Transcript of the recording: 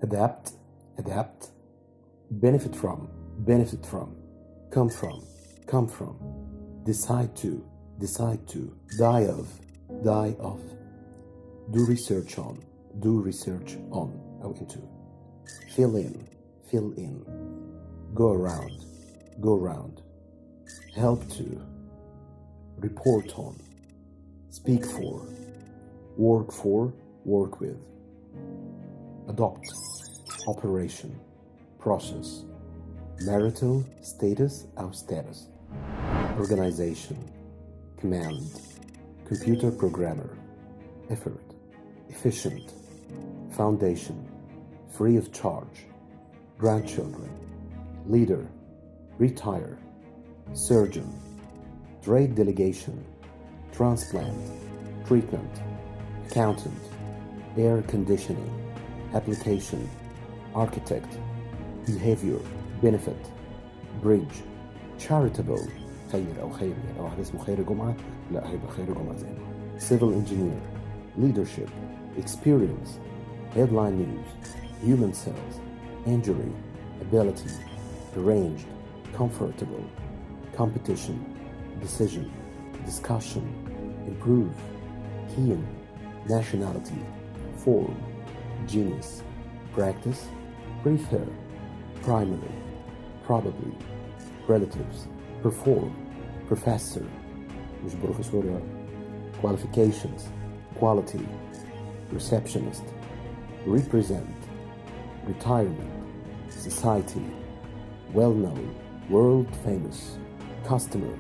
adapt, adapt, benefit from, come from, decide to, die of, do research on, أو into, fill in, go around, help to, report on, speak for, work with, adopt, operation, process, marital status أو status, organization, command, computer programmer, effort, efficient, foundation, free of charge, grandchildren, leader, retire, surgeon, trade delegation, transplant, treatment, accountant, air conditioning, application, architect, behavior, benefit, bridge, charitable, خير أو خير يعني لو واحد اسمه خير جمعة لا هيبقى خير جمعة زي ما civil engineer, leadership, experience, headline news, human cells, injury, ability, arranged, comfortable, competition, decision, discussion, improve, keen, nationality, form, genius, practice, prefer, primary, probably, relatives, perform, professor, مش بروفيسور يعني, qualifications, quality, receptionist, represent, retirement, society, well-known, world famous, customer,